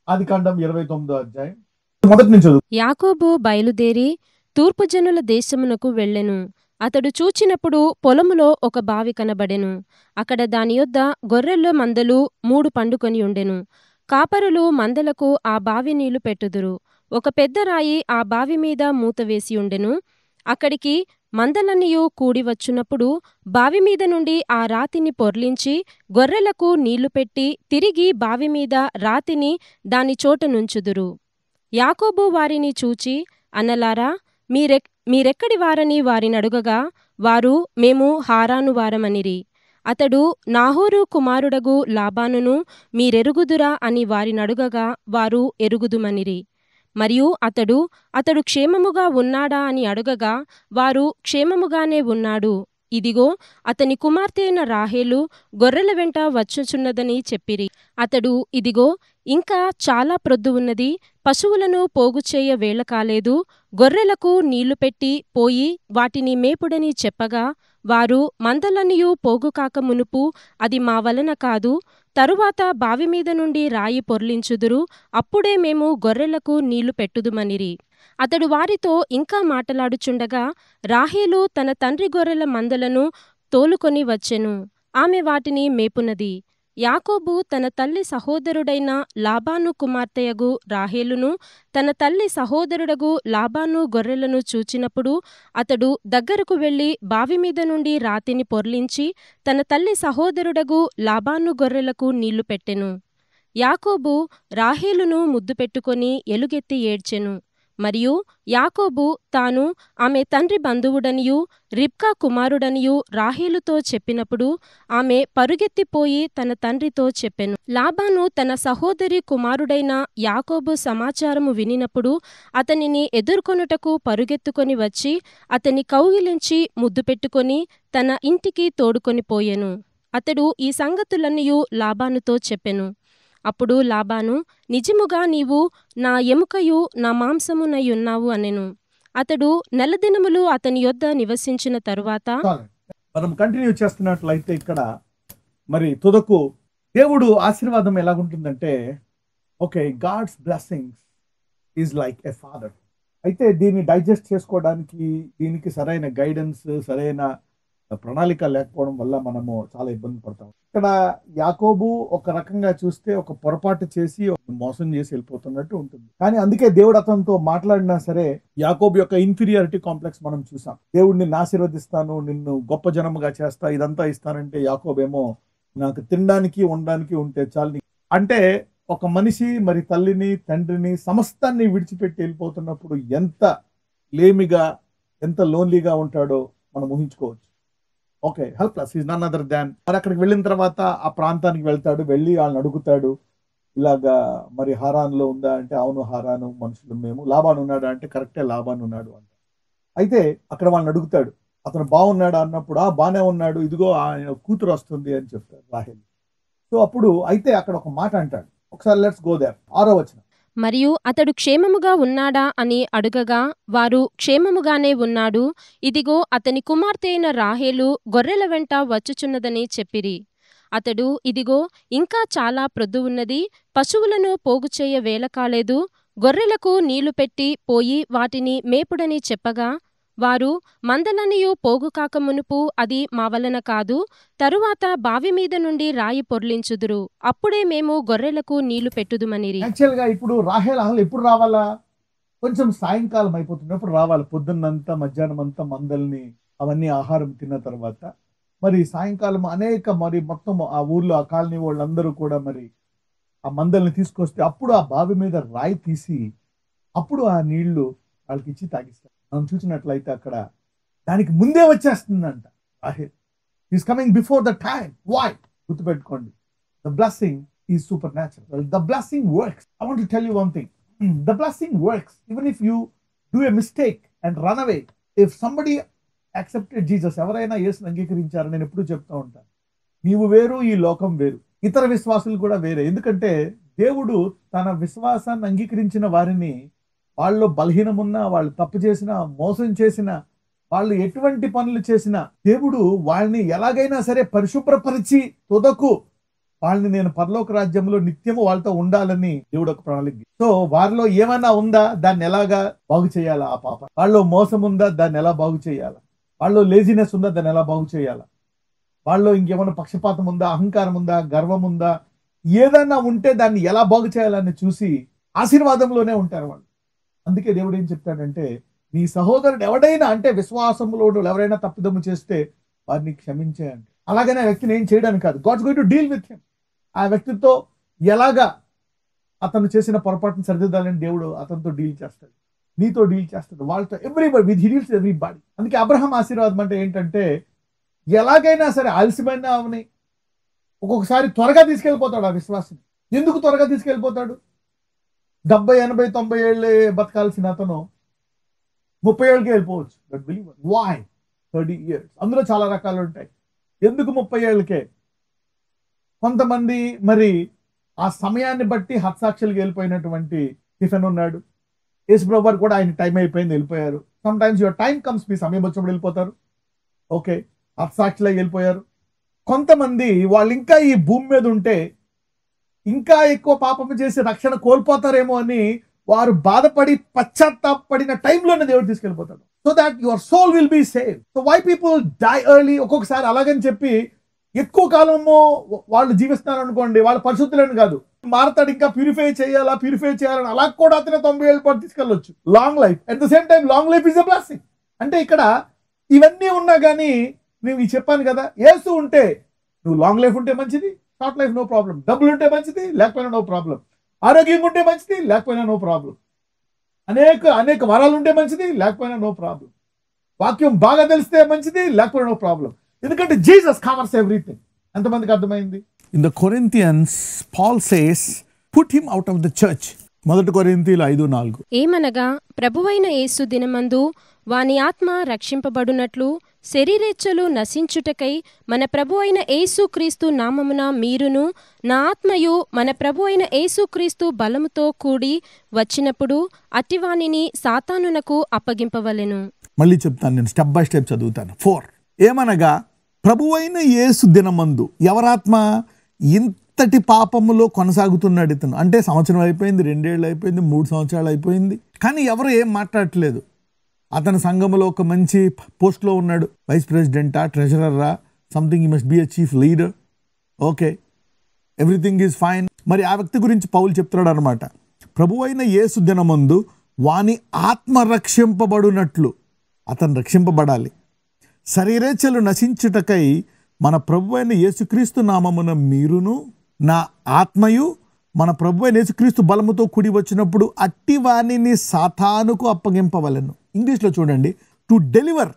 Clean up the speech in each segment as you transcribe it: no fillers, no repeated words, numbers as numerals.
ఆదికాండం 29వ అధ్యాయం మొదటి నుంచి చదువు. యాకోబు బయలుదేరి తూర్పు జనుల దేశమునకు వెళ్ళెను. అతడు చూచినప్పుడు పొలములో ఒక బావి కనబడెను. అక్కడ దాని యొద్ద గొర్రెల మందలు 3 పండుకొని ఉండెను. కాపరులు మందలకు ఆ బావి నీళ్లు పెట్టుదురు. ఒక పెద్ద రాయి ఆ బావి మీద మూతవేసి ఉండెను. అక్కడికి మందలన్నీయు కూడి వచ్చునప్పుడు బావి మీద నుండి ఆ రాతిని పొర్లించి గొర్రెలకు నీళ్లు పెట్టి తిరిగి బావి మీద రాతిని దాని చోట నుంచుదురు. యాకోబు వారిని చూచి, అన్నలారా, మీరెక్కడి వారని వారినడుగగా, వారు మేము హారాను వారమనిరి. అతడు నాహోరు కుమారుడగు లాబానును మీరెరుగుదురా అని వారినడుగగా, వారు ఎరుగుదుమనిరి. మరియు అతడు క్షేమముగా ఉన్నాడా అని అడుగగా, వారు క్షేమముగానే ఉన్నాడు, ఇదిగో అతని కుమార్తె అయిన రాహేలు గొర్రెల వెంట వచ్చుచున్నదని చెప్పిరి. అతడు, ఇదిగో ఇంకా చాలా ప్రొద్దు ఉన్నది, పశువులను పోగుచేయ వేళ కాలేదు, గొర్రెలకు నీళ్లు పెట్టి పోయి వాటిని మేపుడని చెప్పగా, వారు మందలన్నీయు పోగుకాక మునుపు అది మా వలన కాదు, తరువాత బావి మీద నుండి రాయి పొర్లించుదురు, అప్పుడే మేము గొర్రెలకు నీళ్లు పెట్టుదుమనిరి. అతడు వారితో ఇంకా మాటలాడుచుండగా రాహేలు తన తండ్రి గొర్రెల మందలను తోలుకొని వచ్చెను. ఆమె వాటిని మేపునది. యాకోబు తన తల్లి సహోదరుడైన లాబాను కుమార్తెయగు రాహేలును తన తల్లి సహోదరుడగు లాబాను గొర్రెలను చూచినప్పుడు అతడు దగ్గరకు వెళ్ళి బావి మీద నుండి రాతిని పొర్లించి తన తల్లి సహోదరుడగు లాబాను గొర్రెలకు నీళ్లు పెట్టెను. యాకోబు రాహేలును ముద్దు పెట్టుకొని ఎలుగెత్తి ఏడ్చెను. మరియు యాకోబు తాను ఆమె తండ్రి బంధువుడనియు రిబ్కా కుమారుడనియు రాహేలుతో చెప్పినప్పుడు ఆమె పరుగెత్తిపోయి తన తండ్రితో చెప్పెను. లాబాను తన సహోదరి కుమారుడైన యాకోబు సమాచారము వినినప్పుడు అతనిని ఎదుర్కొనుటకు పరుగెత్తుకొని వచ్చి అతని కౌగిలించి ముద్దు పెట్టుకొని తన ఇంటికి తోడుకొని పోయెను. అతడు ఈ సంగతులన్నీయు లాబానుతో చెప్పెను. అప్పుడు లాబాను, నిజముగా నీవు నా ఎముకయు నా మాంసమునయున్నావు అనెను. అతడు నెలదినములు అతని యొద్ద నివసించిన తరువాత మనం కంటిన్యూ చేస్తున్నట్లయితే ఇక్కడ మరి తుదకు దేవుడు ఆశీర్వాదం ఎలాగుంటుందంటే, okay, god's blessings is like a father. అయితే దీన్ని డైజెస్ట్ చేసుకోవడానికి దీనికి సరైన గైడెన్స్, సరైన ప్రణాళిక లేకపోవడం వల్ల మనము చాలా ఇబ్బంది పడతాం. ఇక్కడ యాకోబు ఒక రకంగా చూస్తే ఒక పొరపాటు చేసి మోసం చేసి వెళ్ళిపోతున్నట్టు ఉంటుంది. కానీ అందుకే దేవుడు అతనితో మాట్లాడినా సరే యాకోబు యొక్క ఇన్ఫీరియారిటీ కాంప్లెక్స్ మనం చూసాం. దేవుడిని ఆశీర్వదిస్తాను, నిన్ను గొప్ప జనముగా చేస్తా, ఇదంతా ఇస్తానంటే యాకోబేమో నాకు తినడానికి ఉండడానికి ఉంటే చాలు. అంటే ఒక మనిషి మరి తల్లిని తండ్రిని సమస్తాన్ని విడిచిపెట్టి వెళ్ళిపోతున్నప్పుడు ఎంత లేమిగా ఎంత లోన్లీగా ఉంటాడో మనం ఊహించుకోవచ్చు. Okay, helpless is none other than. మరి అక్కడికి వెళ్ళిన తర్వాత ఆ ప్రాంతానికి వెళ్తాడు, వెళ్ళి వాళ్ళని అడుగుతాడు, ఇలాగా మరి హారాన్లో ఉందా అంటే అవును హారాను మనుషులు మేము. లాబాను ఉన్నాడా అంటే కరెక్టే లాబాను ఉన్నాడు అంట. అయితే అక్కడ వాళ్ళని అడుగుతాడు, అతను బాగున్నాడా అన్నప్పుడు బాగానే ఉన్నాడు, ఇదిగో ఆయన కూతురు వస్తుంది అని చెప్తాడు రాహేల్. సో అప్పుడు అయితే అక్కడ ఒక మాట అంటాడు, ఒకసారి లెట్స్ గో దేర్. 6వ వచనం. మరియు అతడు క్షేమముగా ఉన్నాడా అని అడుగగా, వారు క్షేమముగానే ఉన్నాడు, ఇదిగో అతని కుమార్తె అయిన రాహేలు గొర్రెల వెంట వచ్చుచున్నదని చెప్పిరి. అతడు, ఇదిగో ఇంకా చాలా ప్రొద్దు ఉన్నది, పశువులను పోగుచేయ వేళ కాలేదు, గొర్రెలకు నీళ్లు పెట్టి పోయి వాటిని మేపుడని చెప్పగా, వారు మందలన్నీయు పోగుకాక మునుపు అది మా వలన కాదు, తరువాత బావి మీద నుండి రాయి పొర్లించుదురు, అప్పుడే మేము గొర్రెలకు నీళ్లు పెట్టుదుమనిరి. యాక్చువల్గా ఇప్పుడు రాహేల్ అసలు ఎప్పుడు రావాలా? కొంచెం సాయంకాలం అయిపోతున్నప్పుడు రావాలి. పొద్దున్నంతా మధ్యాహ్నం అంతా మందల్ని అవన్నీ ఆహారం తిన్న తర్వాత మరి సాయంకాలం అనేక మరి మొత్తం ఆ ఊర్లో ఆ కాలనీ వాళ్ళందరూ కూడా మరి ఆ మందల్ని తీసుకొస్తే అప్పుడు ఆ బావి మీద రాయి తీసి అప్పుడు ఆ నీళ్లు వాళ్ళకి ఇచ్చి తాగిస్తారు. మనం చూసినట్లయితే అక్కడ దానికి ముందే వచ్చేస్తుందంట రాహేల్. Is coming before the time. Why? గుర్తుపెట్టుకోండి, the blessing is super natural. The blessing works. I want to tell you one thing. The blessing works even if you do a mistake and run away. If somebody accepted Jesus, ఎవరైనా యేసుని అంగీకరించారు, నేను ఎప్పుడు చెప్తూ ఉంటాను, నీవు వేరు ఈ లోకం వేరు, ఇతర విశ్వాసులు కూడా వేరే. ఎందుకంటే దేవుడు తన విశ్వాసాన్ని అంగీకరించిన వారిని, వాళ్ళు బలహీనమున్నా, వాళ్ళు తప్పు చేసినా, మోసం చేసినా, వాళ్ళు ఎటువంటి పనులు చేసినా దేవుడు వాళ్ళని ఎలాగైనా సరే పరిశుభ్రపరిచి తుదకు వాళ్ళని నేను పరలోక రాజ్యంలో నిత్యము వాళ్ళతో ఉండాలని దేవుడు ఒక ప్రణాళిక. సో వారిలో ఏమైనా ఉందా, దాన్ని ఎలాగా బాగు చేయాలా? ఆ పాప వాళ్ళలో మోసం ఉందా, దాన్ని ఎలా బాగు చేయాలా? వాళ్ళలో లేజినెస్ ఉందా, దాన్ని ఎలా బాగు చేయాలా? వాళ్ళలో ఇంకేమైనా పక్షపాతం ఉందా, అహంకారం ఉందా, గర్వం ఉందా, ఏదైనా ఉంటే దాన్ని ఎలా బాగు చేయాలని చూసి ఆశీర్వాదంలోనే ఉంటారు వాళ్ళు. అందుకే దేవుడు ఏం చెప్తాడంటే, నీ సహోదరుడు ఎవడైనా, అంటే విశ్వాసంలో ఎవరైనా తప్పిదమ్ము చేస్తే వారిని క్షమించేయండి. అలాగనే ఆ వ్యక్తిని ఏం చేయడానికి కాదు, God's going to deal with him. ఆ వ్యక్తితో ఎలాగా అతను చేసిన పొరపాటును సరిదిద్దాలని దేవుడు అతనితో డీల్ చేస్తాడు, నీతో డీల్ చేస్తాడు, వాళ్ళతో everybody with he deals everybody. అందుకే అబ్రహాం ఆశీర్వాదం అంటే ఏంటంటే, ఎలాగైనా సరే ఆలస్యమైన అవని ఒక్కొక్కసారి త్వరగా తీసుకెళ్ళిపోతాడు ఆ విశ్వాసం. ఎందుకు త్వరగా తీసుకెళ్ళిపోతాడు? 70, 80, 90 ఏళ్ళే బతకాల్సిన అతను 30 ఏళ్ళకి వెళ్ళిపోవచ్చు. But believe why 30 years? అందులో చాలా రకాలు ఉంటాయి. ఎందుకు 30 ఏళ్ళకే? కొంతమంది మరి ఆ సమయాన్ని బట్టి హత్సాక్షులకి వెళ్ళిపోయినటువంటి స్టీఫెన్ ఉన్నాడు. యేసుప్రభు వారు కూడా ఆయన టైం అయిపోయింది, వెళ్ళిపోయారు. Sometimes your time comes, మీ సమయం వచ్చినప్పుడు వెళ్ళిపోతారు. ఓకే, హత్సాక్షులై వెళ్ళిపోయారు. కొంతమంది వాళ్ళు ఇంకా ఈ భూమి మీద ఉంటే ఇంకా ఎక్కువ పాపం చేసి రక్షణ కోల్పోతారేమో అని వారు బాధపడి పశ్చాత్తాపడిన టైంలోనే దేవుడు తీసుకెళ్ళిపోతాడు. So that your soul will be save. So why people die early? ఒక్కొక్కసారి అలాగని చెప్పి ఎక్కువ కాలము వాళ్ళు జీవిస్తున్నారు అనుకోండి, వాళ్ళ పరిశుద్ధులని కాదు, మారతాడు, ఇంకా ప్యూరిఫై చేయాలని అలా కూడా అతనే 90 ఏళ్ళ పాటు తీసుకెళ్ళొచ్చు. Long life, at the same time long life is a blessing. అంటే ఇక్కడ ఇవన్నీ ఉన్నా కానీ నేను చెప్పాను కదా, యేసు ఉంటే నువ్వు లాంగ్ లైఫ్ ఉంటే మంచిది, షార్ట్ లైఫ్ నో ప్రాబ్లం. డబ్బులు ఉంటే మంచిది, లేకపోయినా నో ప్రాబ్లం. ఆరోగ్యంగా ఉంటే మంచిది, లేకపోయినా నో ప్రాబ్లం. అనేక వరాలు ఉంటే మంచిది, లేకపోయినా నో ప్రాబ్లం. వాక్యం బాగా తెలిస్తే మంచిది, లేకపోయినా నో ప్రాబ్లం. ఎందుకంటే జీసస్ కవర్స్ ఎవ్రీథింగ్. ఎంతమందికి అర్థమైంది? In the Corinthians Paul says put him out of the church. 1 కొరింథీయులు 5:4. ఏమనగా ప్రభువైన యేసు దినమందు వాని ఆత్మ రక్షింపబడునట్లు శరీరేచ్ఛలు నశించుటకై మన ప్రభు అయిన యేసుక్రీస్తు నామమున మీరును నా ఆత్మయు మన ప్రభు అయిన యేసుక్రీస్తు బలముతో కూడి వచ్చినప్పుడు అట్టివానిని సాతానునకు అప్పగింపవలెను. మళ్ళీ చెప్తాను, నేను స్టెప్ బై స్టెప్ చదువుతాను. 4 ఏమనగా ప్రభువైన యేసు దినమందు ఎవరాత్మ ఇంతటి పాపములో కొనసాగుతున్నాడు ఇతను. అంటే సంవత్సరం అయిపోయింది, 2 ఏళ్ళు అయిపోయింది, 3 సంవత్సరాలు అయిపోయింది, కానీ ఎవరు ఏం మాట్లాడట్లేదు. అతని సంఘంలో ఒక మంచి పోస్ట్లో ఉన్నాడు, వైస్ ప్రెసిడెంటా, ట్రెజరరా, సంథింగ్, ఈ must be a chief leader. Okay, everything is fine. మరి ఆ వ్యక్తి గురించి పౌలు చెప్తున్నాడు అనమాట, ప్రభువైన యేసు దినమందు వాని ఆత్మ రక్షింపబడునట్లు, అతను రక్షింపబడాలి, శరీరేచ్ఛలు నశించుటకై మన ప్రభువైన యేసుక్రీస్తు నామమున మీరును నా ఆత్మయు మన ప్రభువైన యేసుక్రీస్తు బలముతో కూడి వచ్చినప్పుడు అట్టి వానిని సాతానుకు అప్పగింపవలెను. ఇంగ్లీష్లో చూడండి, to deliver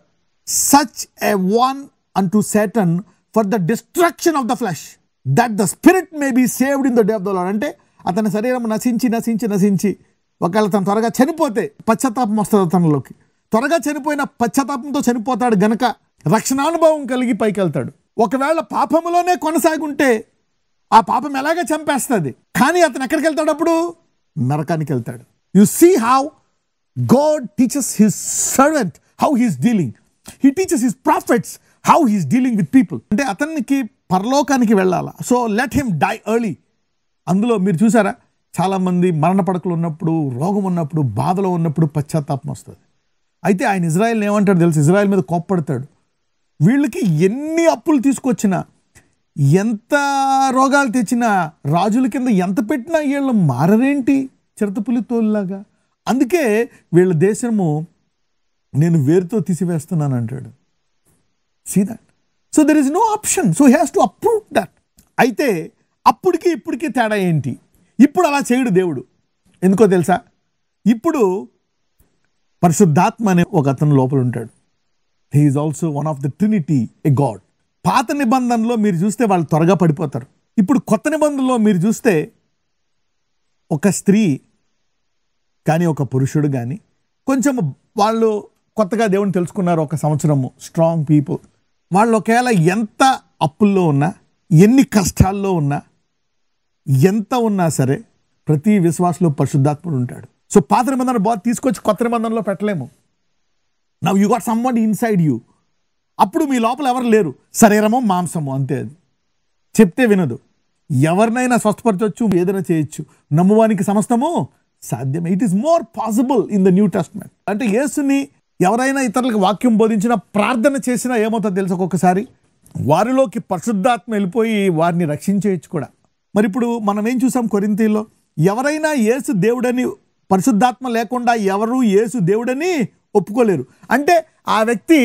such a one unto Satan for the destruction of the flesh that the spirit may be saved in the day of the Lord. అంటే అతని శరీరం నశించి ఒకవేళ తను త్వరగా చనిపోతే పశ్చాత్తాపం వస్తుంది అతనిలోకి. త్వరగా చనిపోయిన పశ్చాత్తాపంతో చనిపోతాడు గనక రక్షణానుభవం కలిగి పైకి వెళ్తాడు. ఒకవేళ పాపములోనే కొనసాగి ఉంటే ఆ పాపం ఎలాగ చంపేస్తుంది, కానీ అతను ఎక్కడికి వెళ్తాడు? అప్పుడు నరకానికి వెళ్తాడు. You see how God teaches his servant how he is dealing. He teaches his prophets how he is dealing with people. అంటే అతనికి పరలోకానికి వెళ్ళాలా, so let him die early. అందులో మీరు చూసారా, చాలామంది మరణ పడకలు ఉన్నప్పుడు, రోగం ఉన్నప్పుడు, బాధలో ఉన్నప్పుడు పశ్చాత్తాపం వస్తుంది. అయితే ఆయన ఇజ్రాయెల్ని ఏమంటాడు తెలుసు? ఇజ్రాయెల్ మీద కోప్పడతాడు. వీళ్ళకి ఎన్ని అప్పులు తీసుకొచ్చినా, ఎంత రోగాలు తెచ్చినా, రాజుల కింద ఎంత పెట్టినా వీళ్ళు మారరేంటి చిరతపులి తోలులాగా. అందుకే వీళ్ళ దేశము నేను వేరుతో తీసివేస్తున్నాను అంటాడు. See that. So there is no option, so he has to approve that. అయితే అప్పటికి ఇప్పటికీ తేడా ఏంటి? ఇప్పుడు అలా చేయడు దేవుడు. ఎందుకో తెలుసా? ఇప్పుడు పరిశుద్ధాత్మ అనే ఒక అతను లోపల ఉంటాడు. He is also one of the Trinity, a God. పాత నిబంధనలో మీరు చూస్తే వాళ్ళు త్వరగా పడిపోతారు. ఇప్పుడు కొత్త నిబంధనలో మీరు చూస్తే ఒక స్త్రీ కానీ ఒక పురుషుడు కానీ కొంచెం వాళ్ళు కొత్తగా దేవుని తెలుసుకున్నారు, 1 సంవత్సరము, స్ట్రాంగ్ పీపుల్, వాళ్ళు ఒకవేళ ఎంత అప్పుల్లో ఉన్నా, ఎన్ని కష్టాల్లో ఉన్నా, ఎంత ఉన్నా సరే ప్రతి విశ్వాసంలో పరిశుద్ధాత్ముడు ఉంటాడు. సో పాత నిబంధన బాగా తీసుకొచ్చి కొత్త నిబంధనలో పెట్టలేము. Now you got someone inside you. అప్పుడు మీ లోపల ఎవరు లేరు, శరీరము మాంసము అంతే. అది చెప్తే వినదు. ఎవరినైనా స్వస్థపరచవచ్చు, ఏదైనా చేయొచ్చు. నమ్మువానికి సమస్తము సాధ్యమే. It is more possible in the new testament. అంటే యేసుని ఎవరైనా ఇతరులకు వాక్యం బోధించినా, ప్రార్థన చేసినా ఏమవుతుందో తెలుసు, ఒక్కొక్కసారి వారిలోకి పరిశుద్ధాత్మ వెళ్ళిపోయి వారిని రక్షించేయచ్చు కూడా. మరి ఇప్పుడు మనం ఏం చూసాం కొరింథీలో, ఎవరైనా యేసు దేవుడని, పరిశుద్ధాత్మ లేకుండా ఎవరు యేసు దేవుడని ఒప్పుకోలేరు. అంటే ఆ వ్యక్తి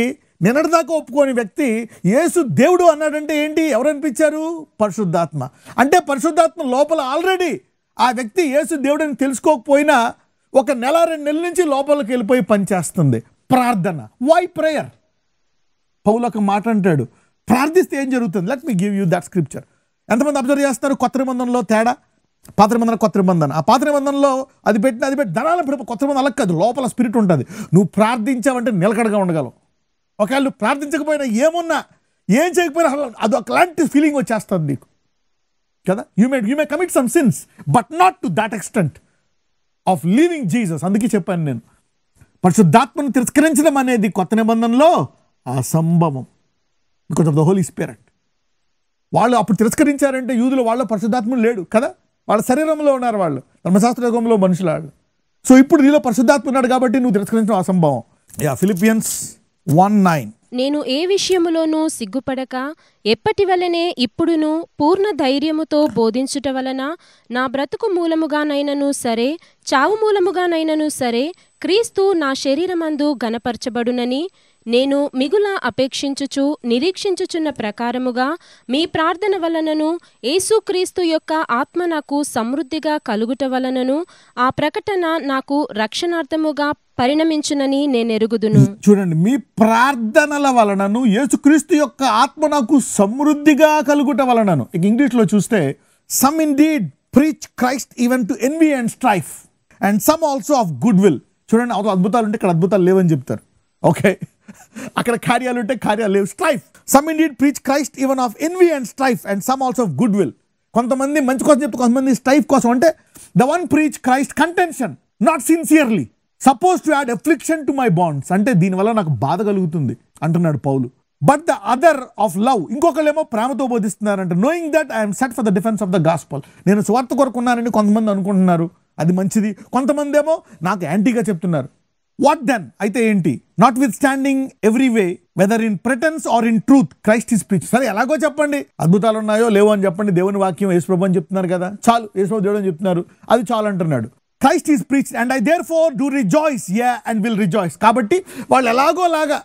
నిన్నటిదాకా ఒప్పుకోని వ్యక్తి యేసు దేవుడు అన్నాడంటే ఏంటి? ఎవరు అనిపించారు? పరిశుద్ధాత్మ. అంటే పరిశుద్ధాత్మ లోపల ఆల్రెడీ ఆ వ్యక్తి యేసు దేవుడని తెలుసుకోకపోయినా 1 నెల 2 నెలల నుంచి లోపలికి వెళ్ళిపోయి పనిచేస్తుంది. ప్రార్థన, వై ప్రేయర్? పౌలు ఒక మాట అంటాడు, ప్రార్థిస్తే ఏం జరుగుతుంది? Let me give you that scripture. ఎంతమంది అబ్జర్వ్ చేస్తారు? కొత్త నిబంధనలో తేడా, పాత నిబంధన కొత్త నిబంధన. ఆ పాత నిబంధనలో అది పెట్టి ధనాల కొత్త నిబంధన అలా కాదు, లోపల స్పిరిట్ ఉంటుంది. నువ్వు ప్రార్థించావంటే నిలకడగా ఉండగలవు. ఒకవేళ నువ్వు ప్రార్థించకపోయినా, ఏమున్నా, ఏం చేయకపోయినా అది ఒకలాంటి ఫీలింగ్ వచ్చేస్తుంది నీకు కదా. You may commit some sins but not to that extent of leaving Jesus. అందుకే చెప్పాను నేను, పరిశుద్ధాత్మను తిరస్కరించడం అనేది కొత్త నిబంధనలో అసంభవం. Because of the Holy Spirit. వాళ్ళు అప్పుడు తిరస్కరించారంటే యూదులు, వాళ్ళ పరిశుద్ధాత్ముడు లేడు కదా, వాళ్ళ శరీరంలో ఉన్నారు, వాళ్ళు ధర్మశాస్త్ర యుగంలో మనుషులు వాళ్ళు. సో ఇప్పుడు నీలో పరిశుద్ధాత్మ ఉన్నాడు కాబట్టి నువ్వు తిరస్కరించడం అసంభవం. ఫిలిపియన్స్ 1:9. నేను ఏ విషయములోనూ సిగ్గుపడక ఎప్పటి వలనే ఇప్పుడును పూర్ణ ధైర్యముతో బోధించుట వలన నా బ్రతుకు మూలముగానైనను సరే, చావు మూలముగానైనను సరే, క్రీస్తు నా శరీరమందు గణపరచబడునని నేను మిగుల అపేక్షించుచు నిరీక్షించుచున్న ప్రకారముగా మీ ప్రార్థన వలనను యేసుక్రీస్తు యొక్క ఆత్మ నాకు సమృద్ధిగా కలుగుట వలనను ఆ ప్రకటన నాకు రక్షణార్థముగా పరిణమించునని నేనెరుగుదును. చూడండి, మీ ప్రార్థనల వలనను యేసుక్రీస్తు యొక్క ఆత్మ నాకు సమృద్ధిగా కలుగుట వలనను. ఇక ఇంగ్లీష్లో చూస్తే, some indeed preach Christ even to envy and strife and some also of good will. చూడండి, అవతల అద్భుతాలు ఉంటే ఇక్కడ అద్భుతాలు లేవని చెప్తారు. ఓకే, అక్కడ కార్యాలు ఉంటే కార్యాలు లేవు. Strife, some indeed preach Christ even of envy and strife and some also of good will. కొంతమంది మంచి కోసం చెప్తే, కొంతమంది స్ట్రైఫ్ కోసం. అంటే the one preach Christ contention, not sincerely, suppose to add affliction to my bonds. అంటే దీనివల్ల నాకు బాధ కలుగుతుంది అంటున్నాడు పౌలు. But the other of love, ఇంకొకళ్ళేమో ప్రేమతో బోధిస్తున్నారంట. Knowing that I'm set for the defence of the gospel. నేను స్వార్థ కొరకున్నానని కొంతమంది అనుకుంటున్నారు, అది మంచిది. కొంతమంది ఏమో నాకు యాంటీగా చెప్తున్నారు. What then? అయితే ఏంటి? Notwithstanding every way whether in pretence or in truth Christ is preach. సరే, ఎలాగో చెప్పండి, అద్భుతాలు ఉన్నాయో లేవో అని చెప్పండి. దేవుని వాక్యం యేసుప్రభు అని చెప్తున్నారు కదా, చాలు. యేసుప్రభు దేవుడు అని చెప్తున్నారు, అది చాలు అంటున్నాడు. Christ is preached and I therefore do rejoice and will rejoice. కాబట్టి వాళ్ళు ఎలాగోలాగా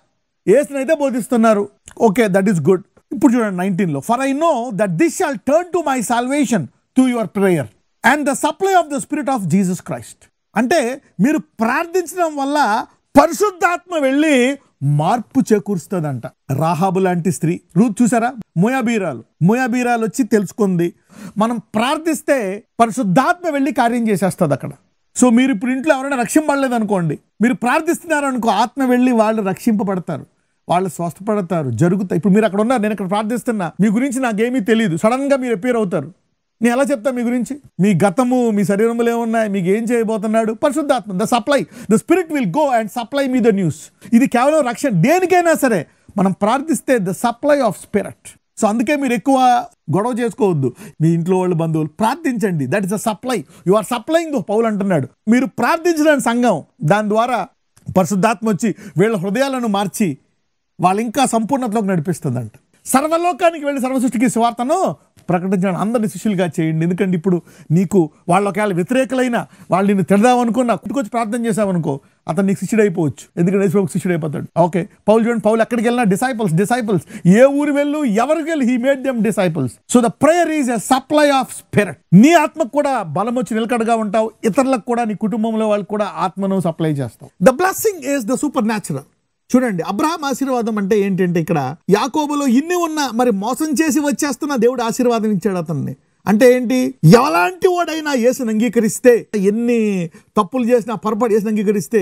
యేసునైతే బోధిస్తున్నారు. Okay, that is good. ఇప్పుడు చూడండి 19లో, for I know that this shall turn to my salvation to your prayer and the supply of the spirit of Jesus Christ. అంటే మీరు ప్రార్థించడం వల్ల పరిశుద్ధాత్మ వెళ్ళి మార్పు చేకూరుస్తుందంట. రాహాబు లాంటి స్త్రీ, రూత్ చూసారా, మోయాబీరాలు వచ్చి తెలుసుకుంది. మనం ప్రార్థిస్తే పరిశుద్ధాత్మ వెళ్ళి కార్యం చేసేస్తుంది అక్కడ. సో మీరు ఇప్పుడు ఇంట్లో ఎవరైనా రక్షింపబడలేదు అనుకోండి, మీరు ప్రార్థిస్తున్నారు అనుకో, ఆత్మ వెళ్ళి వాళ్ళు రక్షింపబడతారు, వాళ్ళు స్వస్థపడతారు, జరుగుతాయి. ఇప్పుడు మీరు అక్కడ ఉన్నారు, నేను ఇక్కడ ప్రార్థిస్తున్నా, మీ గురించి నాకేమీ తెలియదు, సడన్ గా మీరు అపీర్ అవుతారు. నేను ఎలా చెప్తా మీ గురించి? మీ గతము, మీ శరీరంలో ఏమున్నాయి, మీకు ఏం చేయబోతున్నాడు? పరిశుద్ధాత్మ, the supply, the spirit will go and supply me the news. ఇది కేవలం రక్షణ, దేనికైనా సరే మనం ప్రార్థిస్తే the supply of spirit. So అందుకే మీరు ఎక్కువ గొడవ చేసుకోవద్దు. మీ ఇంట్లో వాళ్ళు, బంధువులు ప్రార్థించండి. That is a supply. You are supplying. Paul అంటున్నాడు, మీరు ప్రార్థించడానికి సంఘం, దాని ద్వారా పరిశుద్ధాత్మ వచ్చి వీళ్ళ హృదయాలను మార్చి వాళ్ళు ఇంకా సంపూర్ణతలోకి నడిపిస్తుందంట. సర్వలోకానికి వెళ్ళి సర్వసృష్టికి సువార్తను ప్రకటించడం, అందరిని శిష్యులుగా చేయండి. ఎందుకంటే ఇప్పుడు నీకు వాళ్ళు ఒకవేళ వ్యతిరేకులైనా, వాళ్ళు నిన్ను తిడదామనుకున్నా, కుట్టుకొచ్చి ప్రార్థన చేసావనుకో, అతను నీకు శిష్యుడు అయిపోవచ్చు. ఎందుకంటే యేసుప్రభువుకు శిష్యుడు అయిపోతాడు. ఓకే, పౌలు చూడండి, పౌలు ఎక్కడికి వెళ్ళినా డిసైపుల్స్. ఏ ఊరు వెళ్ళు, ఎవరికి వెళ్ళి, he made them disciples. So the prayer is a supply of spirit. నీ ఆత్మకు కూడా బలం వచ్చి నిలకడగా ఉంటావు, ఇతరులకు కూడా, నీ కుటుంబంలో వాళ్ళకి కూడా ఆత్మను సప్లై చేస్తావు. The blessing is the super natural. చూడండి, అబ్రహాం ఆశీర్వాదం అంటే ఏంటంటే, ఇక్కడ యాకోబులో ఇన్ని ఉన్నా మరి మోసం చేసి వచ్చేస్తున్న దేవుడు ఆశీర్వాదం ఇచ్చాడు అతన్ని. అంటే ఏంటి? ఎలాంటి వాడైనా యేసుని అంగీకరిస్తే, ఎన్ని తప్పులు చేసినా, పొరపాటు చేసిన అంగీకరిస్తే,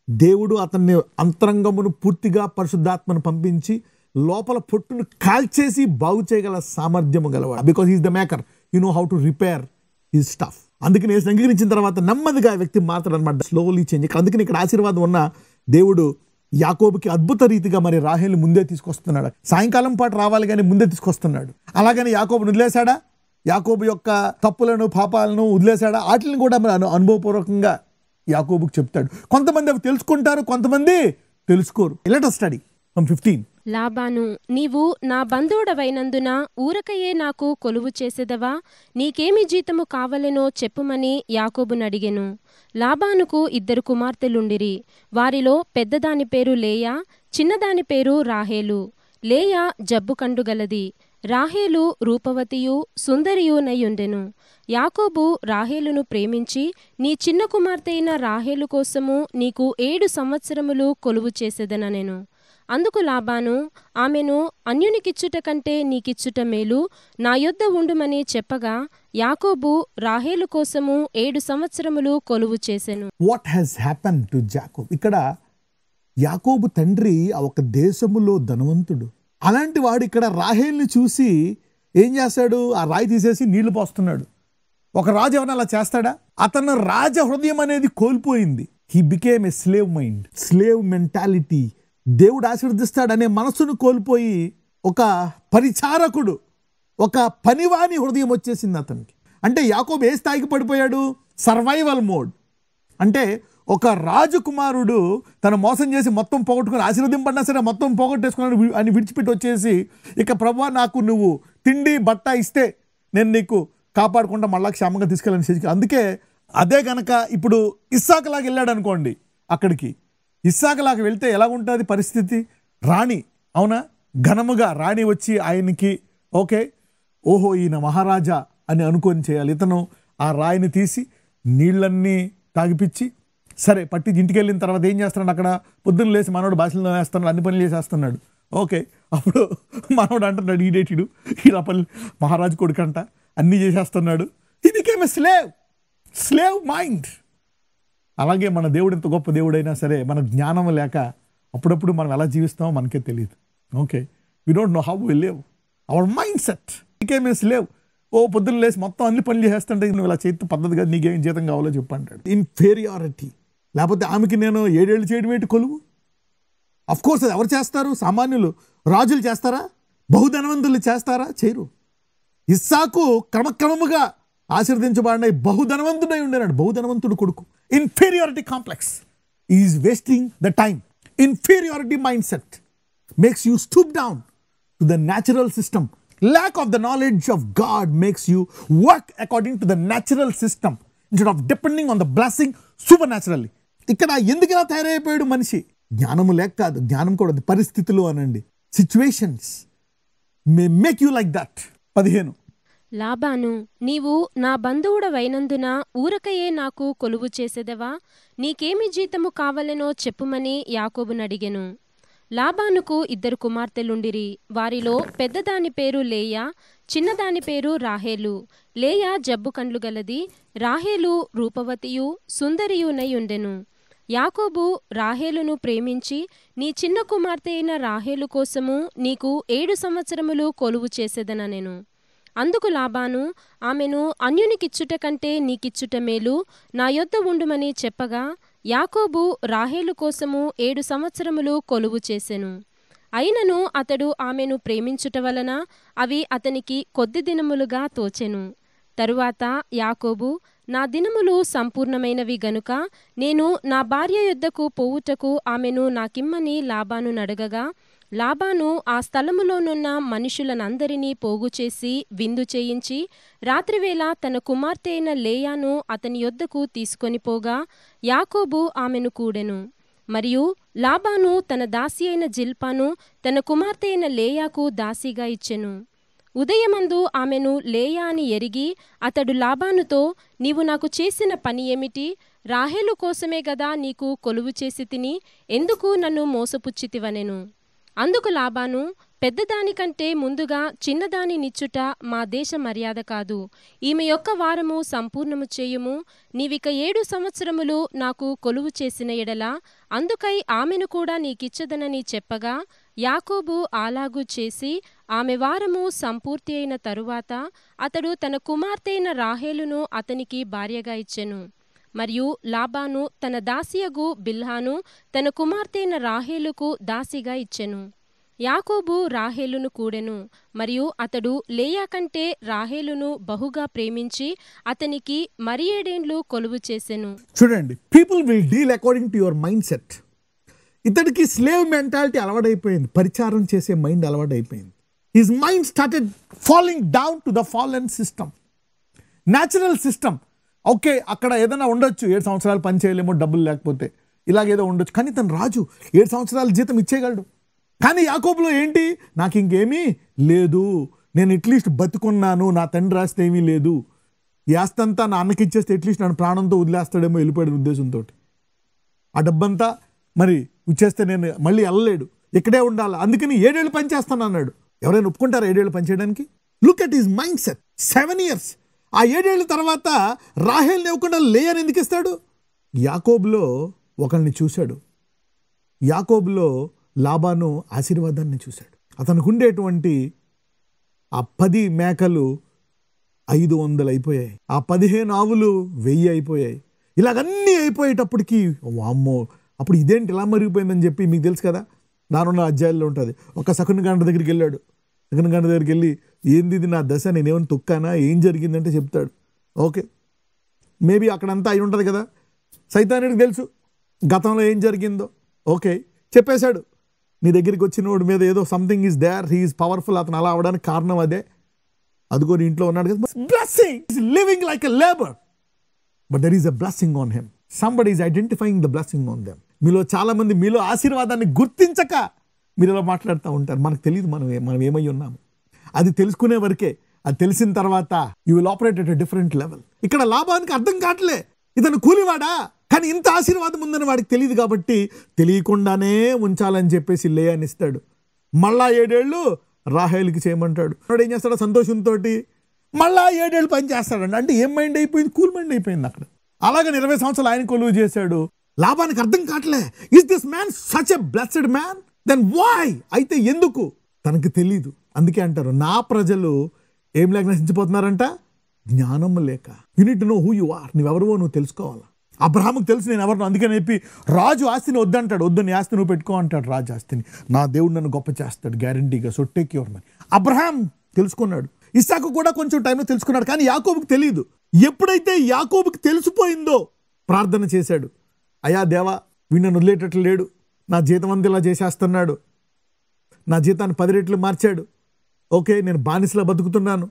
దేవుడు అతన్ని అంతరంగమును పూర్తిగా పరిశుద్ధాత్మను పంపించి లోపల పొట్టును కాల్చేసి బాగు చేయగల సామర్థ్యము గలవాడు. Because he's the maker, you know how to repair his stuff. అందుకని యేసుని అంగీకరించిన తర్వాత నెమ్మదిగా వ్యక్తి మాత్రం అనమాట, స్లోలీ చేంజ్. అందుకని ఇక్కడ ఆశీర్వాదం ఉన్న దేవుడు యాకోబుకి అద్భుత రీతిగా మరి రాహేలు ముందే తీసుకొస్తున్నాడు. సాయంకాలం పాటు రావాలి కానీ ముందే తీసుకొస్తున్నాడు. అలాగని యాకోబుని వదిలేశాడా? యాకోబు యొక్క తప్పులను పాపాలను వదిలేశాడా, వాటిని కూడా మరి అనుభవపూర్వకంగా యాకోబుకు చెప్తాడు. కొంతమంది అవి తెలుసుకుంటారు, కొంతమంది తెలుసుకోరు. Let us study from 15. Laban, నీవు నా బంధువుడవైనందున ఊరకయే నాకు కొలువు చేసేదవా? నీకేమి జీతము కావలెనో చెప్పుమని యాకోబునడిగెను. లాబానుకు 2 కుమార్తెలుండిరి. వారిలో పెద్దదాని పేరు లేయా, చిన్నదాని పేరు రాహేలు. లేయా జబ్బు కండుగలది, రాహేలు రూపవతియు సుందరియునయుండెను. యాకోబు రాహేలును ప్రేమించి, నీ చిన్న కుమార్తె అయిన రాహేలు కోసము నీకు 7 సంవత్సరములు కొలువు చేసేదననెను. అందుకు లాబాను, ఆమెను అన్యునికిచ్చుట కంటే నీకిచ్చుట మేలు, నా యొద్ద ఉండుమని చెప్పగా యాకోబు రాహేలు కోసము 7 సంవత్సరములు కొలువు చేసెను. What has happen to Jacob? ఇక్కడ యాకోబు తండ్రి ఒక దేశములో ధనవంతుడు. అలాంటి వాడు ఇక్కడ రాహేల్ని చూసి ఏం చేస్తాడు? ఆ రాయి తీసేసి నీళ్లు పోస్తున్నాడు. ఒక రాజు ఎవరైనా అలా చేస్తాడా? అతను రాజ హృదయం అనేది కోల్పోయింది. He became a slave mind, slave mentality. దేవుడు ఆశీర్వదిస్తాడనే మనసును కోల్పోయి ఒక పరిచారకుడు, ఒక పనివాని హృదయం వచ్చేసింది అతనికి. అంటే యాకోబు ఏ స్థాయికి పడిపోయాడు? Survival mode. అంటే ఒక రాజకుమారుడు తను మోసం చేసి మొత్తం పోగొట్టుకుని, ఆశీర్వదింపడినా సరే మొత్తం పోగొట్టేసుకున్నాడు అని విడిచిపెట్టి వచ్చేసి, ఇక ప్రభువా నాకు నువ్వు తిండి బట్ట ఇస్తే నేను నీకు కాపాడుకుంటా మళ్ళా క్షేమంగా తీసుకెళ్ళని చేసి. అందుకే అదే గనక ఇప్పుడు ఇస్సాకులాగా వెళ్ళాడు అనుకోండి, అక్కడికి ఇస్సాకులాగా వెళ్తే ఎలా ఉంటుంది పరిస్థితి? రాణి, అవునా, ఘనముగా రాణి వచ్చి ఆయనకి ఓకే, ఓహో ఈయన మహారాజా అని అనుకొని చేయాలి. ఇతను ఆ రాయిని తీసి నీళ్ళన్నీ తాగిపిచ్చి, సరే పట్టి ఇంటికి వెళ్ళిన తర్వాత ఏం చేస్తున్నాడు? అక్కడ పొద్దున్న లేచి మనోడు భాషలో వేస్తున్నాడు, అన్ని పనులు చేసేస్తున్నాడు. ఓకే, అప్పుడు మనోడు అంటున్నాడు, ఈడేటిడు ఇలా పని మహారాజు కొడుకంట అన్నీ చేసేస్తున్నాడు. He became a slave mind. అలాగే మన దేవుడు ఎంత గొప్ప దేవుడైనా సరే మన జ్ఞానం లేక అప్పుడప్పుడు మనం ఎలా జీవిస్తామో మనకే తెలియదు. Okay, we don't know how we live. Our mindset became a slave. ఓ పొద్దున్న లేసి మొత్తం అన్ని పనులు చేస్తుంటే నువ్వు ఇలా చేతి పద్ధతి కాదు, నీకేం జీతం కావాలో చెప్పంటాడు. ఇన్ఫీరియారిటీ. లేకపోతే ఆమెకి నేను 7 ఏళ్ళు చేయడం ఏంటి కొలువు? అఫ్ కోర్స్ అది ఎవరు చేస్తారు? సామాన్యులు, రాజులు చేస్తారా? బహుధనవంతులు చేస్తారా? చేయరు. ఇస్సాకు క్రమక్రమముగా ఆశీర్వదించబడిన బహుధనవంతుడై ఉండేనాడు, బహుధనవంతుడు కొడుకు. Inferiority complex is wasting the time. Inferiority mind set makes you stoop down to the natural system. Lack of the knowledge of God makes you work according to the natural system instead of depending on the blessing supernaturally. ఇక్కడ ఎందుకు ఇలా తయారైపోయాడు మనిషి? జ్ఞానము లేక కాదు, జ్ఞానం కూడా పరిస్థితులు అనండి, situations may make you like that. 15. Laban, నీవు నా బంధువుడవైనందున ఊరకయే నాకు కొలువు చేసేదవా? నీకేమి జీతము కావలెనో చెప్పుమని యాకోబునడిగెను. లాబానుకు 2 కుమార్తెలుండిరి. వారిలో పెద్దదాని పేరు లేయా, చిన్నదాని పేరు రాహేలు. లేయా జబ్బు కండ్లు గలది, రాహేలు రూపవతియు సుందరియునై ఉండెను. యాకోబు రాహేలును ప్రేమించి, నీ చిన్న కుమార్తె అయిన రాహేలు కోసము నీకు 7 సంవత్సరములు కొలువు చేసేదననెను. అందుకు లాబాను, ఆమెను అన్యునికిచ్చుట కంటే నీకిచ్చుట మేలు, నా యొద్ద ఉండుమని చెప్పగా యాకోబు రాహేలు కోసము 7 సంవత్సరములు కొలువు చేసెను. అయినను అతడు ఆమెను ప్రేమించుట వలన అవి అతనికి కొద్ది దినములుగా తోచెను. తరువాత యాకోబు, నా దినములు సంపూర్ణమైనవి గనుక నేను నా భార్య యొద్దకు పోవుటకు ఆమెను నాకిమ్మని లాబాను నడగగా, లాబాను ఆ స్థలములోనున్న మనుషులనందరినీ పోగుచేసి విందు చేయించి రాత్రివేళ తన కుమార్తె అయిన లేయాను అతని యొద్దకు తీసుకొని పోగా యాకోబు ఆమెను కూడెను. మరియు లాబాను తన దాసి అయిన జిల్పాను తన కుమార్తె అయిన లేయాకు దాసిగా ఇచ్చెను. ఉదయమందు ఆమెను లేయా అని ఎరిగి అతడు లాబానుతో, నీవు నాకు చేసిన పని ఏమిటి? రాహేలు కోసమే గదా నీకు కొలువు చేసి తిని, ఎందుకు నన్ను మోసపుచ్చితివనెను. అందుకు లాబాను, పెద్దదానికంటే ముందుగా చిన్నదాని నిచ్చుట మా దేశ మర్యాద కాదు. ఈమె యొక్క వారము సంపూర్ణము చేయుము. నీవిక 7 సంవత్సరములు నాకు కొలువు చేసిన ఎడల అందుకై ఆమెను కూడా నీకిచ్చదనని చెప్పగా యాకోబు అలాగూ చేసి ఆమె వారము సంపూర్తి అయిన తరువాత అతడు తన కుమార్తె అయిన రాహేలును అతనికి భార్యగా ఇచ్చెను. మరియు లాబాను తన దాసియగు బిల్హాను తన కుమార్తె అయిన రాహేలుకు దాసిగా ఇచ్చెను. యాకోబు రాహేలును కూడెను, మరియు అతడు లేయా కంటే రాహేలును బహుగా ప్రేమించి అతనికి మరి 7 ఏండ్లు కొలువు చేసెను. చూడండి, people will deal according to your mindset. ఇతడికి స్లేవ్ మెంటాలిటీ అలవాటైపోయింది, పరిచారం చేసే మైండ్ అలవాటైపోయింది. His mind started falling down to the fallen system, natural system. Okay, అక్కడ ఏదైనా ఉండొచ్చు, 7 సంవత్సరాలు పని చేయలేమో డబ్బులు లేకపోతే, ఇలాగేదో ఉండొచ్చు. కానీ తను రాజు, 7 సంవత్సరాల జీతం ఇచ్చేయగలడు. కానీ యాకోబులో ఏంటి, నాకు ఇంకేమీ లేదు, నేను అట్లీస్ట్ బతుకున్నాను, నా తండ్రి రాస్తే ఏమీ లేదు, ఈ ఆస్తంతా నా అన్నకి ఇచ్చేస్తే అట్లీస్ట్ నన్ను ప్రాణంతో వదిలేస్తాడేమో వెళ్ళిపోయాడు ఉద్దేశంతో. ఆ డబ్బంతా మరి ఇచ్చేస్తే నేను మళ్ళీ వెళ్ళలేడు, ఇక్కడే ఉండాలి, అందుకని 7 ఏళ్ళు పని చేస్తాను అన్నాడు. ఎవరైనా ఒప్పుకుంటారా 7 ఏళ్ళు పని చేయడానికి? Look at his mind set. 7 years. ఆ 7 ఏళ్ళ తర్వాత రాహేల్ని ఇవ్వకుండా లేయని ఎందుకు ఇస్తాడు? యాకోబులో ఒకరిని చూశాడు. యాకోబులో లాబాను ఆశీర్వాదాన్ని చూశాడు. అతనికి ఉండేటువంటి ఆ 10 మేకలు 500 అయిపోయాయి, ఆ 15 ఆవులు 1000 అయిపోయాయి. ఇలాగన్నీ అయిపోయేటప్పటికి వామ్మో, అప్పుడు ఇదేంటి ఇలా మరిగిపోయిందని చెప్పి మీకు తెలుసు కదా, నానున్న అధ్యాయాల్లో ఉంటుంది. ఒక శకుని గంట దగ్గరికి వెళ్ళాడు. శకుని గంట దగ్గరికి వెళ్ళి, ఏంది ఇది నా దశ, నేనేమైనా తొక్కానా, ఏం జరిగిందంటే చెప్తాడు. ఓకే, మేబీ అక్కడంతా అయి ఉంటుంది కదా, సైతానుడికి తెలుసు గతంలో ఏం జరిగిందో. ఓకే, చెప్పేశాడు, నీ దగ్గరికి వచ్చినోడి మీద ఏదో something is there, he is powerful, అతను అలా అవడానికి కారణం అదే, అదిగో నీ ఇంట్లో ఉన్నాడు కదా. Blessing is living like a labour, but there is a blessing on him. Somebody is identifying the blessing on them. మీలో చాలామంది మీలో ఆశీర్వాదాన్ని గుర్తించక మీరు ఇలా మాట్లాడుతూ ఉంటారు. మనకు తెలియదు మనం ఏమై ఉన్నాము, అది తెలుసుకునే వరకే. అది తెలిసిన తర్వాత you will operate at a different level. ఇక్కడ లాభానికి అర్థం కావట్లే, ఇతను కూలివాడా, కానీ ఇంత ఆశీర్వాదం ఉందని వాడికి తెలియదు కాబట్టి తెలియకుండానే ఉంచాలని చెప్పేసి లేయాని ఇస్తాడు. మళ్ళా 7 ఏళ్ళు రాహేలుకి చేయమంటాడు. వాడు ఏం చేస్తాడు, సంతోషంతో మళ్ళా 7 ఏళ్ళు పని చేస్తాడండి. అంటే ఏం మైండ్ అయిపోయింది, కూల్ మైండ్ అయిపోయింది అక్కడ. అలాగే 20 సంవత్సరాలు ఆయన కొలువు చేశాడు. లాభానికి అర్థం కావట్లే, is this man such a blessed man, then why? అయితే ఎందుకు తనకు తెలీదు. అందుకే అంటారు, నా ప్రజలు ఏం లేక నశించిపోతున్నారంట, జ్ఞానం లేక. You need to know who you are. నువ్వెవరివో నువ్వు తెలుసుకోవాలా. అబ్రహాముకు తెలుసు నేను ఎవరినో, అందుకని చెప్పి రాజు ఆస్తిని వద్దంటాడు. వద్దు, నీ ఆస్తి నువ్వు పెట్టుకో అంటాడు. రాజు ఆస్తిని నా దేవుడు నన్ను గొప్ప చేస్తాడు గ్యారంటీగా, so take your money. Abraham తెలుసుకున్నాడు, ఇస్సాకు కూడా కొంచెం టైంలో తెలుసుకున్నాడు. కానీ యాకోబుకి తెలియదు. ఎప్పుడైతే యాకోబుకి తెలిసిపోయిందో ప్రార్థన చేశాడు, అయ్యా దేవా, వీడు నన్ను వదిలేటట్లు లేడు, నా జీతం అంతా ఇలా చేసేస్తున్నాడు, నా జీతాన్ని 10 రెట్లు మార్చాడు, ఓకే నేను బానిసలా బతుకుతున్నాను.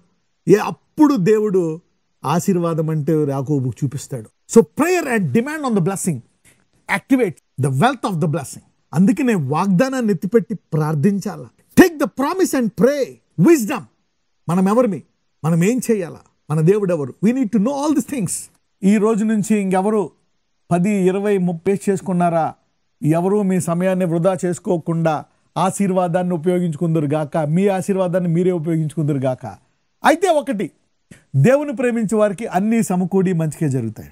అప్పుడు దేవుడు ఆశీర్వాదం అంటే యాకోబుకు చూపిస్తాడు. So prayer and demand on the blessing activate the wealth of the blessing. అందుకనే వాగ్దానాన్ని ఎత్తిపెట్టి ప్రార్థించాలా. Take the promise and pray. Wisdom. మనం ఎవరిమి, మనం ఏం చేయాలా, మన దేవుడు ఎవరు, we need to know all this things. ఈ రోజు నుంచి ఇంకెవరు 10, 20, 30 చేసుకున్నారా, ఎవరు మీ సమయాన్ని వృధా చేసుకోకుండా ఆశీర్వాదాన్ని ఉపయోగించుకుందరు గాక, మీ ఆశీర్వాదాన్ని మీరే ఉపయోగించుకుందరు గాక. అయితే ఒకటి, దేవుని ప్రేమించే వారికి అన్నీ సమకూడి మంచిగా జరుగుతాయి.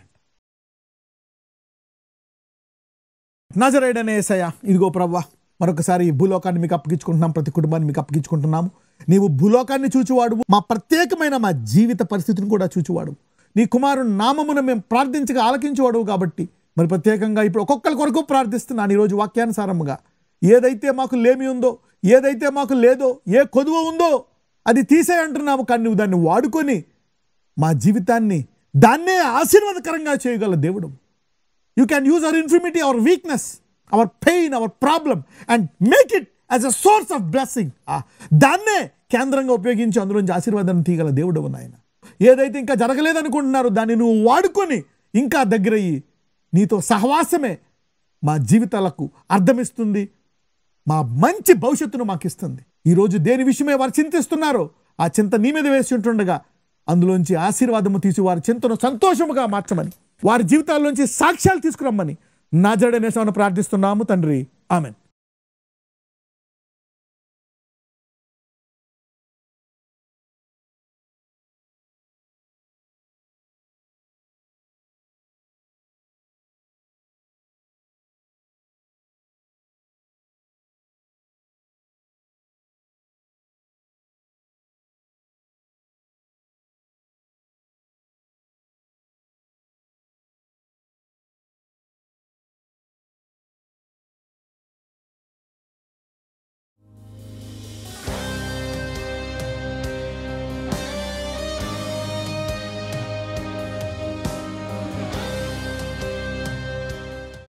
నజరేయుడైన యేసయ్య, ఇదిగో ప్రభువా, మరొకసారి ఈ భూలోకాన్ని మీకు అప్పగించుకుంటున్నాం, ప్రతి కుటుంబాన్ని మీకు అప్పగించుకుంటున్నాము. నీవు భూలోకాన్ని చూచువాడు, మా ప్రత్యేకమైన మా జీవిత పరిస్థితిని కూడా చూచువాడు. నీ కుమారుని నామమున మేము ప్రార్థించగా ఆలకించేవాడు కాబట్టి మరి ప్రత్యేకంగా ఇప్పుడు ఒక్కొక్కరి కొరకు ప్రార్థిస్తున్నాను. ఈరోజు వాక్యానుసారముగా ఏదైతే మాకు లేమి ఉందో, ఏదైతే మాకు లేదో, ఏ కొదువ ఉందో అది తీసే అంటున్నాము. కానీ నువ్వు దాన్ని వాడుకొని మా జీవితాన్ని దాన్నే ఆశీర్వాదకరంగా చేయగల దేవుడు. You can use our infirmity, our weakness, our pain, our problem and make it as a source of blessing. దాన్నే కేంద్రంగా ఉపయోగించి అందులోంచి ఆశీర్వాదాన్ని తీయగల దేవుడు నాయన. ఏదైతే ఇంకా జరగలేదనుకుంటున్నారో దాన్ని నువ్వు వాడుకొని ఇంకా దగ్గరయ్యి నీతో సహవాసమే మా జీవితాలకు అర్థమిస్తుంది, మా మంచి భవిష్యత్తును మాకు ఇస్తుంది. ఈరోజు దేని విషయమే వారు చింతిస్తున్నారో ఆ చింత నీ మీద వేసి ఉంటుండగా అందులోంచి ఆశీర్వాదము తీసి వారి చింతను సంతోషముగా మార్చమని, వారి జీవితాల్లోంచి సాక్ష్యాలు తీసుకురమ్మని నజరేయుడైన యేసుని ప్రార్థిస్తున్నాము తండ్రి, ఆమేన్.